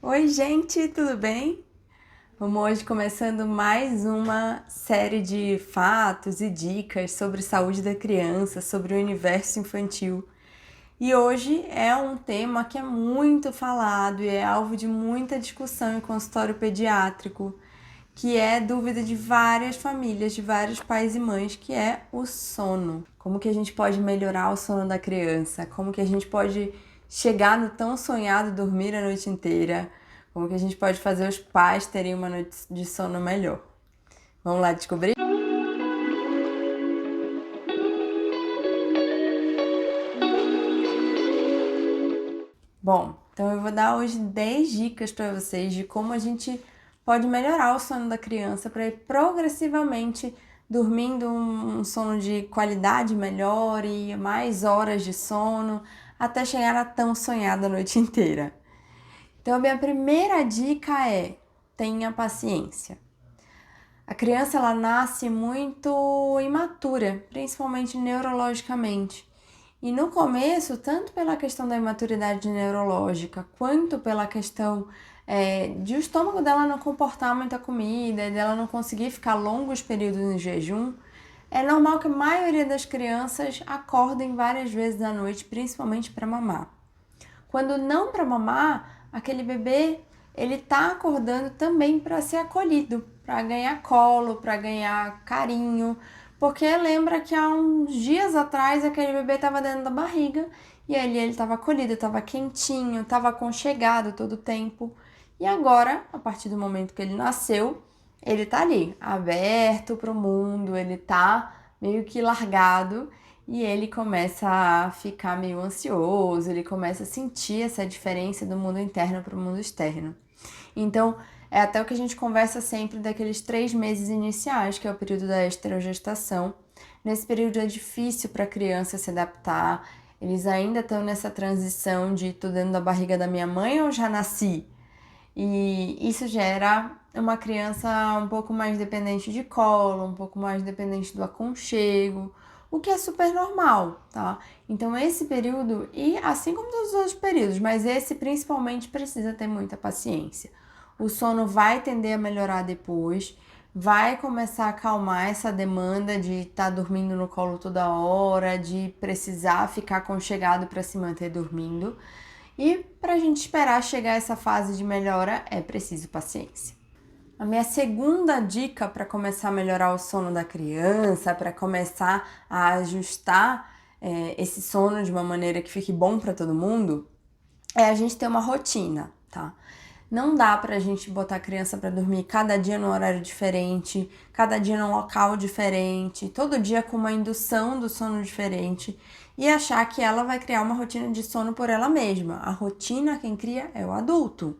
Oi, gente, tudo bem? Vamos hoje começando mais uma série de fatos e dicas sobre saúde da criança, sobre o universo infantil. E hoje é um tema que é muito falado e é alvo de muita discussão em consultório pediátrico, que é dúvida de várias famílias, de vários pais e mães, que é o sono. Como que a gente pode melhorar o sono da criança? Como que a gente pode chegar no tão sonhado dormir a noite inteira? Como que a gente pode fazer os pais terem uma noite de sono melhor? Vamos lá descobrir? Bom, então eu vou dar hoje 10 dicas para vocês de como a gente pode melhorar o sono da criança para ir progressivamente dormindo um sono de qualidade melhor e mais horas de sono até chegar na tão sonhada noite inteira. Então, a minha primeira dica é: tenha paciência. A criança ela nasce muito imatura, principalmente neurologicamente. E no começo, tanto pela questão da imaturidade neurológica, quanto pela questão de o estômago dela não comportar muita comida, dela não conseguir ficar longos períodos em jejum, é normal que a maioria das crianças acordem várias vezes à noite, principalmente para mamar. Quando não para mamar, aquele bebê ele tá acordando também para ser acolhido, para ganhar colo, para ganhar carinho, porque lembra que há uns dias atrás aquele bebê estava dentro da barriga e ali ele estava acolhido, estava quentinho, estava aconchegado todo o tempo. E agora, a partir do momento que ele nasceu, ele tá ali, aberto para o mundo, ele tá meio que largado e ele começa a ficar meio ansioso, ele começa a sentir essa diferença do mundo interno para o mundo externo. Então, é até o que a gente conversa sempre daqueles 3 meses iniciais, que é o período da esterogestação. Nesse período é difícil para a criança se adaptar, eles ainda estão nessa transição de tô dentro da barriga da minha mãe ou já nasci? E isso gera uma criança um pouco mais dependente de colo, um pouco mais dependente do aconchego, o que é super normal, tá? Então esse período, e assim como todos os outros períodos, mas esse principalmente precisa ter muita paciência. O sono vai tender a melhorar depois, vai começar a acalmar essa demanda de estar dormindo no colo toda hora, de precisar ficar aconchegado para se manter dormindo. E para a gente esperar chegar a essa fase de melhora é preciso paciência. A minha segunda dica para começar a melhorar o sono da criança, para começar a ajustar esse sono de uma maneira que fique bom para todo mundo, é a gente ter uma rotina, tá? Não dá pra gente botar a criança para dormir cada dia num horário diferente, cada dia num local diferente, todo dia com uma indução do sono diferente e achar que ela vai criar uma rotina de sono por ela mesma. A rotina quem cria é o adulto.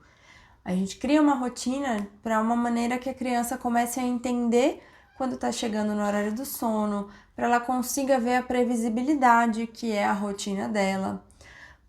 A gente cria uma rotina para uma maneira que a criança comece a entender quando está chegando no horário do sono, para ela consiga ver a previsibilidade que é a rotina dela.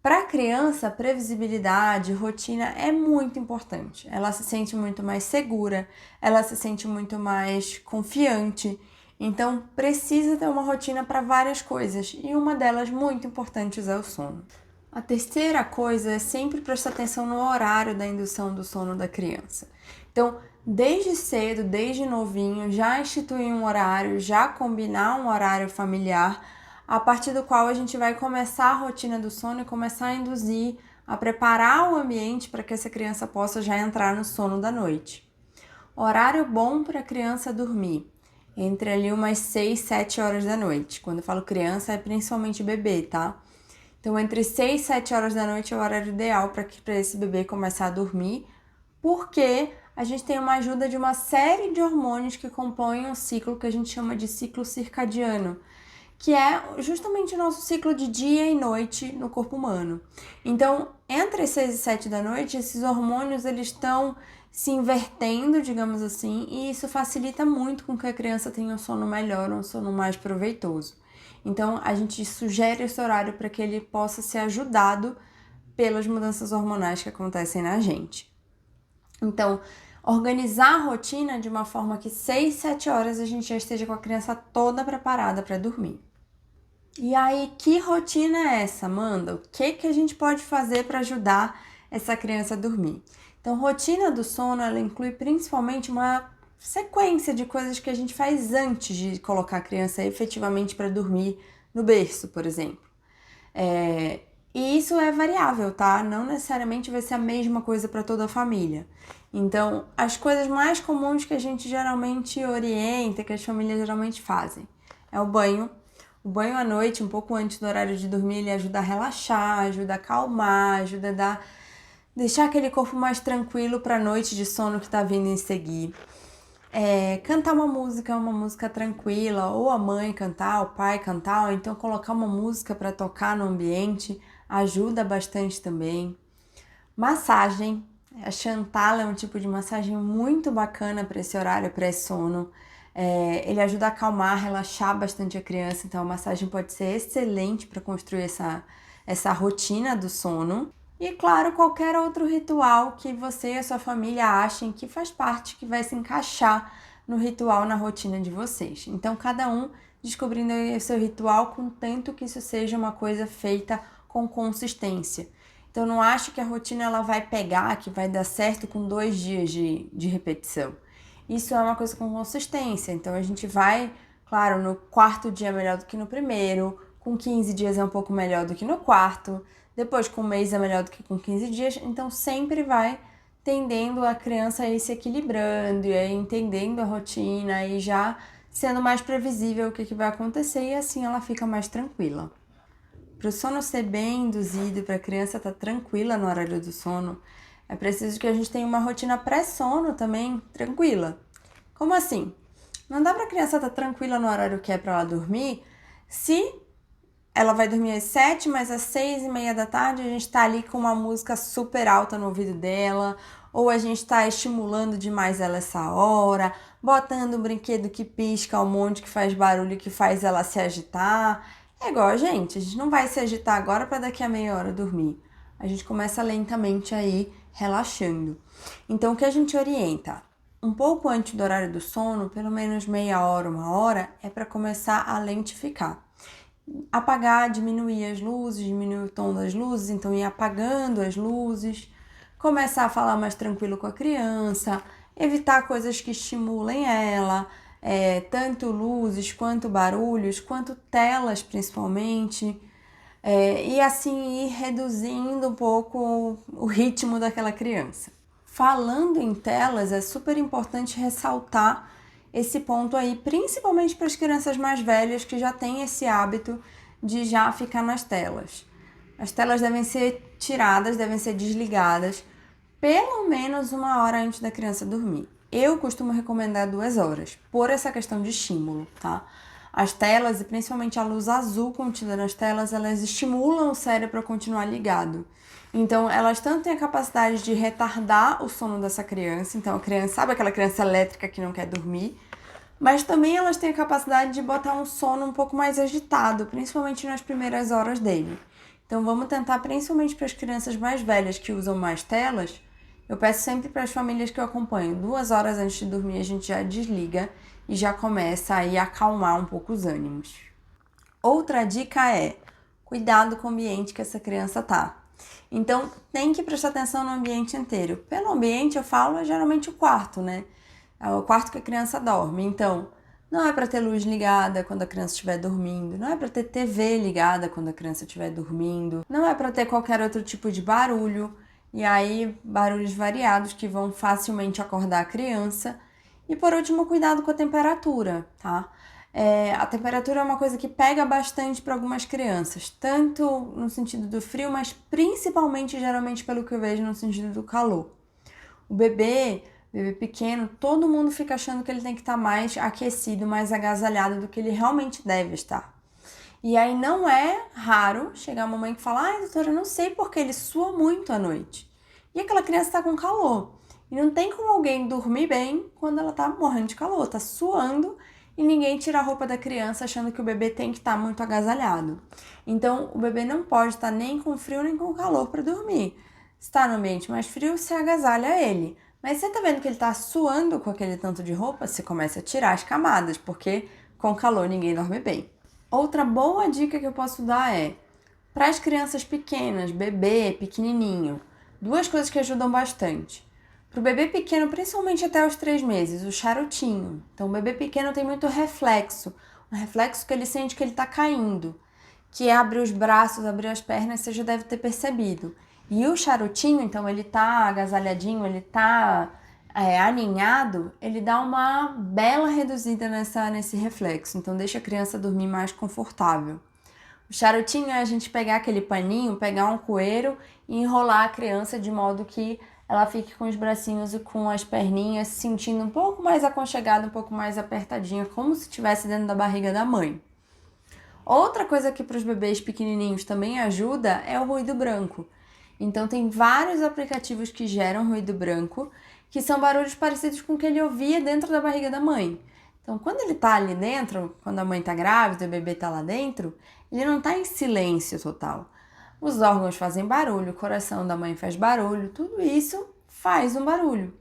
Para a criança, previsibilidade, rotina é muito importante. Ela se sente muito mais segura, ela se sente muito mais confiante. Então, precisa ter uma rotina para várias coisas e uma delas muito importantes é o sono. A terceira coisa é sempre prestar atenção no horário da indução do sono da criança. Então, desde cedo, desde novinho, já instituir um horário, já combinar um horário familiar, a partir do qual a gente vai começar a rotina do sono e começar a induzir, a preparar o ambiente para que essa criança possa já entrar no sono da noite. Horário bom para a criança dormir, entre ali umas 6, 7 horas da noite. Quando eu falo criança, é principalmente bebê, tá? Então, entre 6 e 7 horas da noite é o horário ideal para esse bebê começar a dormir, porque a gente tem uma ajuda de uma série de hormônios que compõem um ciclo que a gente chama de ciclo circadiano, que é justamente o nosso ciclo de dia e noite no corpo humano. Então, entre 6 e 7 da noite, esses hormônios eles estão se invertendo, digamos assim, e isso facilita muito com que a criança tenha um sono melhor, um sono mais proveitoso. Então, a gente sugere esse horário para que ele possa ser ajudado pelas mudanças hormonais que acontecem na gente. Então, organizar a rotina de uma forma que 6, 7 horas a gente já esteja com a criança toda preparada para dormir. E aí, que rotina é essa, Amanda? O que a gente pode fazer para ajudar essa criança dormir. Então, rotina do sono, ela inclui principalmente uma sequência de coisas que a gente faz antes de colocar a criança efetivamente para dormir no berço, por exemplo. E isso é variável, tá? Não necessariamente vai ser a mesma coisa para toda a família. Então, as coisas mais comuns que a gente geralmente orienta, que as famílias geralmente fazem, é o banho. O banho à noite, um pouco antes do horário de dormir, ele ajuda a relaxar, ajuda a acalmar, ajuda a deixar aquele corpo mais tranquilo para a noite de sono que tá vindo em seguir. Cantar uma música tranquila, ou a mãe cantar, o pai cantar, ou então colocar uma música para tocar no ambiente, ajuda bastante também. Massagem, a Chantala é um tipo de massagem muito bacana para esse horário pré-sono. Ele ajuda a acalmar, relaxar bastante a criança, então a massagem pode ser excelente para construir essa rotina do sono. E, claro, qualquer outro ritual que você e a sua família achem que faz parte, que vai se encaixar no ritual, na rotina de vocês. Então, cada um descobrindo o seu ritual, contanto que isso seja uma coisa feita com consistência. Então, não acho que a rotina ela vai pegar, que vai dar certo com 2 dias de repetição. Isso é uma coisa com consistência. Então, a gente vai, claro, no 4º dia melhor do que no primeiro, com 15 dias é um pouco melhor do que no 4º, depois com 1 mês é melhor do que com 15 dias, então sempre vai tendendo a criança a ir se equilibrando e aí entendendo a rotina e já sendo mais previsível o que vai acontecer e assim ela fica mais tranquila. Para o sono ser bem induzido, para a criança estar tranquila no horário do sono, é preciso que a gente tenha uma rotina pré-sono também tranquila. Como assim? Não dá para a criança estar tranquila no horário que é para ela dormir se ela vai dormir às 7, mas às 6:30 da tarde a gente tá ali com uma música super alta no ouvido dela, ou a gente tá estimulando demais ela essa hora, botando um brinquedo que pisca um monte, que faz barulho, que faz ela se agitar. É igual a gente não vai se agitar agora para daqui a meia hora dormir. A gente começa lentamente aí, relaxando. Então, o que a gente orienta? Um pouco antes do horário do sono, pelo menos meia hora, 1 hora, é para começar a lentificar. Apagar, diminuir as luzes, diminuir o tom das luzes, então ir apagando as luzes, começar a falar mais tranquilo com a criança, evitar coisas que estimulem ela, tanto luzes, quanto barulhos, quanto telas principalmente, e assim ir reduzindo um pouco o ritmo daquela criança. Falando em telas, é super importante ressaltar esse ponto aí, principalmente para as crianças mais velhas que já têm esse hábito de já ficar nas telas. As telas devem ser tiradas, devem ser desligadas pelo menos 1 hora antes da criança dormir. Eu costumo recomendar 2 horas, por essa questão de estímulo, tá? As telas, e principalmente a luz azul contida nas telas, elas estimulam o cérebro a continuar ligado. Então, elas tanto têm a capacidade de retardar o sono dessa criança, então a criança, sabe aquela criança elétrica que não quer dormir? Mas também elas têm a capacidade de botar um sono um pouco mais agitado, principalmente nas primeiras horas dele. Então, vamos tentar, principalmente para as crianças mais velhas que usam mais telas, eu peço sempre para as famílias que eu acompanho, 2 horas antes de dormir a gente já desliga e já começa aí a acalmar um pouco os ânimos. Outra dica é, cuidado com o ambiente que essa criança tá. Então, tem que prestar atenção no ambiente inteiro. Pelo ambiente, eu falo, é geralmente o quarto, né? É o quarto que a criança dorme. Então, não é para ter luz ligada quando a criança estiver dormindo, não é para ter TV ligada quando a criança estiver dormindo, não é para ter qualquer outro tipo de barulho, e aí barulhos variados que vão facilmente acordar a criança. E por último, cuidado com a temperatura, tá? A temperatura é uma coisa que pega bastante para algumas crianças, tanto no sentido do frio, mas principalmente, geralmente, pelo que eu vejo, no sentido do calor. O bebê pequeno, todo mundo fica achando que ele tem que estar mais aquecido, mais agasalhado do que ele realmente deve estar. E aí não é raro chegar uma mãe que fala, ai, doutora, eu não sei porque ele sua muito à noite. E aquela criança está com calor. E não tem como alguém dormir bem quando ela tá morrendo de calor, tá suando e ninguém tira a roupa da criança achando que o bebê tem que estar muito agasalhado. Então, o bebê não pode estar nem com frio nem com calor para dormir. Se está no ambiente mais frio, você agasalha ele. Mas você tá vendo que ele tá suando com aquele tanto de roupa, você começa a tirar as camadas, porque com calor ninguém dorme bem. Outra boa dica que eu posso dar é, para as crianças pequenas, bebê, pequenininho, Duas coisas que ajudam bastante. Para o bebê pequeno, principalmente até os 3 meses, o charutinho. Então, o bebê pequeno tem muito reflexo. Um reflexo que ele sente que ele está caindo. Que é abrir os braços, abrir as pernas, você já deve ter percebido. E o charutinho, então, ele tá agasalhadinho, ele tá aninhado, ele dá uma bela reduzida nesse reflexo. Então, deixa a criança dormir mais confortável. O charutinho é a gente pegar aquele paninho, pegar um coeiro e enrolar a criança de modo que ela fique com os bracinhos e com as perninhas se sentindo um pouco mais aconchegada, um pouco mais apertadinha, como se estivesse dentro da barriga da mãe. Outra coisa que para os bebês pequenininhos também ajuda é o ruído branco. Então tem vários aplicativos que geram ruído branco, que são barulhos parecidos com o que ele ouvia dentro da barriga da mãe. Então quando ele tá ali dentro, quando a mãe tá grávida, o bebê tá lá dentro, ele não tá em silêncio total. Os órgãos fazem barulho, o coração da mãe faz barulho, tudo isso faz um barulho.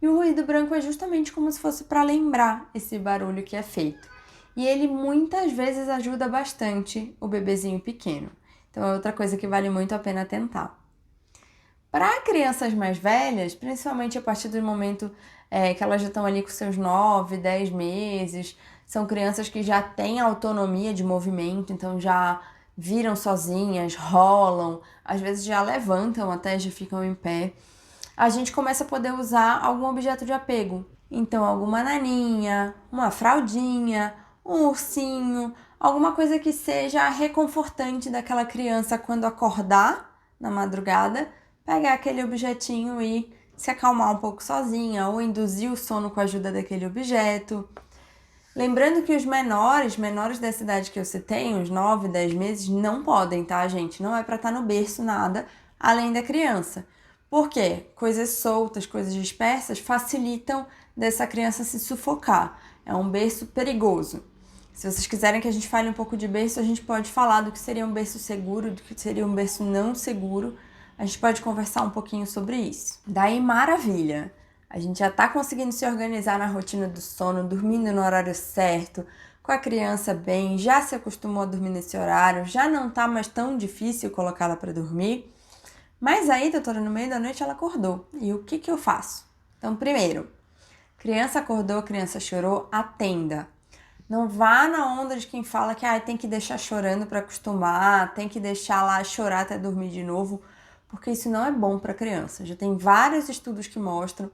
E o ruído branco é justamente como se fosse para lembrar esse barulho que é feito. E ele muitas vezes ajuda bastante o bebezinho pequeno. Então é outra coisa que vale muito a pena tentar. Para crianças mais velhas, principalmente a partir do momento que elas já estão ali com seus 9, 10 meses, são crianças que já têm autonomia de movimento, então já viram sozinhas, rolam, às vezes já levantam até, já ficam em pé. A gente começa a poder usar algum objeto de apego. Então, alguma naninha, uma fraldinha, um ursinho, alguma coisa que seja reconfortante daquela criança quando acordar na madrugada, pegar aquele objetinho e se acalmar um pouco sozinha ou induzir o sono com a ajuda daquele objeto. Lembrando que os menores dessa idade que eu citei, uns 9, 10 meses, não podem, tá, gente? Não é para estar no berço nada, além da criança. Por quê? Coisas soltas, coisas dispersas facilitam dessa criança se sufocar. É um berço perigoso. Se vocês quiserem que a gente fale um pouco de berço, a gente pode falar do que seria um berço seguro, do que seria um berço não seguro. A gente pode conversar um pouquinho sobre isso. Daí, maravilha! A gente já tá conseguindo se organizar na rotina do sono, dormindo no horário certo, com a criança bem, já se acostumou a dormir nesse horário, já não tá mais tão difícil colocá-la para dormir. Mas aí, doutora, no meio da noite ela acordou. E o que eu faço? Então, primeiro, criança acordou, criança chorou, atenda. Não vá na onda de quem fala que tem que deixar chorando para acostumar, tem que deixar lá chorar até dormir de novo, porque isso não é bom para a criança. Já tem vários estudos que mostram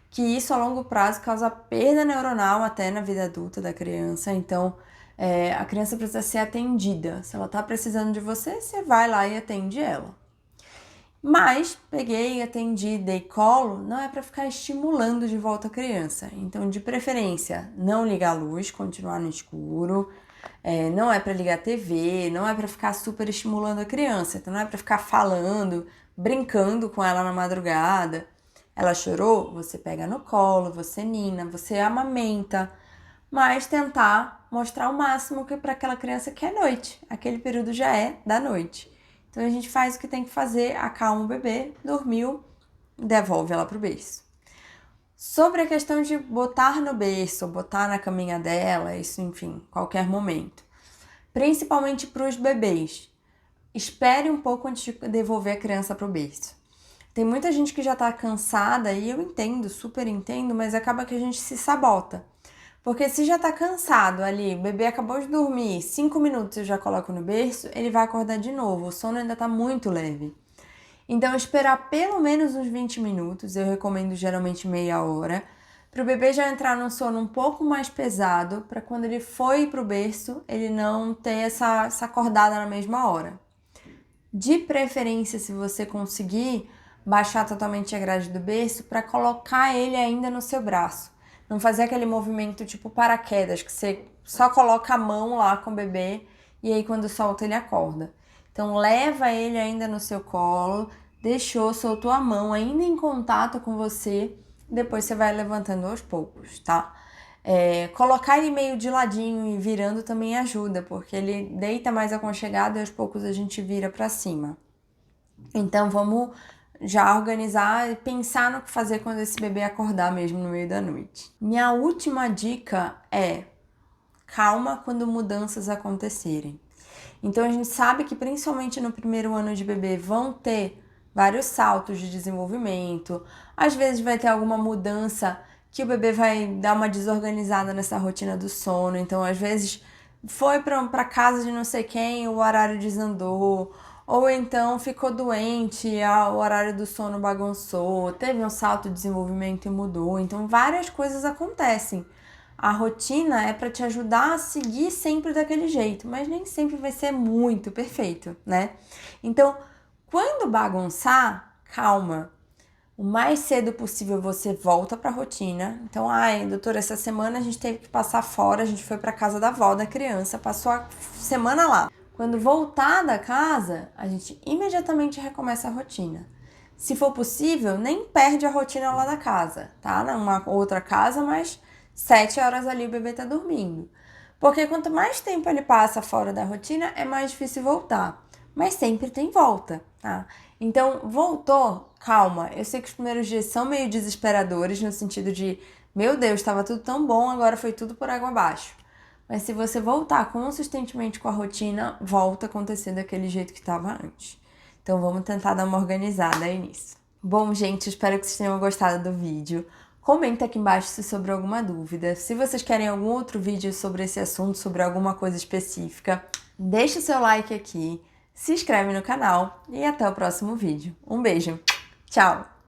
que isso a longo prazo causa perda neuronal até na vida adulta da criança. Então, a criança precisa ser atendida. Se ela está precisando de você, você vai lá e atende ela. Mas peguei, atendi, dei colo, não é para ficar estimulando de volta a criança. Então, de preferência, não ligar a luz, continuar no escuro. Não é para ligar a TV, não é para ficar super estimulando a criança. Então, não é para ficar falando, brincando com ela na madrugada. Ela chorou, você pega no colo, você nina, você amamenta. Mas tentar mostrar o máximo que para aquela criança que é noite. Aquele período já é da noite. Então a gente faz o que tem que fazer, acalma o bebê, dormiu, devolve ela pro berço. Sobre a questão de botar no berço, botar na caminha dela, isso enfim, qualquer momento. Principalmente para os bebês. Espere um pouco antes de devolver a criança pro berço. Tem muita gente que já tá cansada e eu entendo, super entendo, mas acaba que a gente se sabota. Porque se já tá cansado ali, o bebê acabou de dormir, 5 minutos eu já coloco no berço, ele vai acordar de novo, o sono ainda tá muito leve. Então, esperar pelo menos uns 20 minutos, eu recomendo geralmente meia hora, para o bebê já entrar num sono um pouco mais pesado, para quando ele for ir pro berço, ele não ter essa acordada na mesma hora. De preferência, se você conseguir, baixar totalmente a grade do berço para colocar ele ainda no seu braço. Não fazer aquele movimento tipo paraquedas, que você só coloca a mão lá com o bebê e aí quando solta ele acorda. Então leva ele ainda no seu colo, soltou a mão ainda em contato com você, depois você vai levantando aos poucos, tá? Colocar ele meio de ladinho e virando também ajuda, porque ele deita mais aconchegado e aos poucos a gente vira para cima. Então vamos já organizar e pensar no que fazer quando esse bebê acordar mesmo no meio da noite. Minha última dica é calma quando mudanças acontecerem. Então a gente sabe que principalmente no primeiro ano de bebê vão ter vários saltos de desenvolvimento. Às vezes vai ter alguma mudança que o bebê vai dar uma desorganizada nessa rotina do sono. Então, às vezes, foi para casa de não sei quem, o horário desandou. Ou então ficou doente, o horário do sono bagunçou, teve um salto de desenvolvimento e mudou. Então, várias coisas acontecem. A rotina é para te ajudar a seguir sempre daquele jeito, mas nem sempre vai ser muito perfeito, né? Então, quando bagunçar, calma. O mais cedo possível você volta para a rotina. Então, doutora, essa semana a gente teve que passar fora, a gente foi para casa da avó da criança, passou a semana lá. Quando voltar da casa, a gente imediatamente recomeça a rotina. Se for possível, nem perde a rotina lá da casa, tá? Numa outra casa, mas 7 horas ali o bebê tá dormindo. Porque quanto mais tempo ele passa fora da rotina, é mais difícil voltar. Mas sempre tem volta, tá? Então, voltou, calma. Eu sei que os primeiros dias são meio desesperadores, no sentido de, meu Deus, estava tudo tão bom, agora foi tudo por água abaixo. Mas se você voltar consistentemente com a rotina, volta a acontecer daquele jeito que estava antes. Então vamos tentar dar uma organizada aí nisso. Bom, gente, espero que vocês tenham gostado do vídeo. Comenta aqui embaixo se sobrou alguma dúvida. Se vocês querem algum outro vídeo sobre esse assunto, sobre alguma coisa específica, deixa o seu like aqui, se inscreve no canal e até o próximo vídeo. Um beijo. Tchau!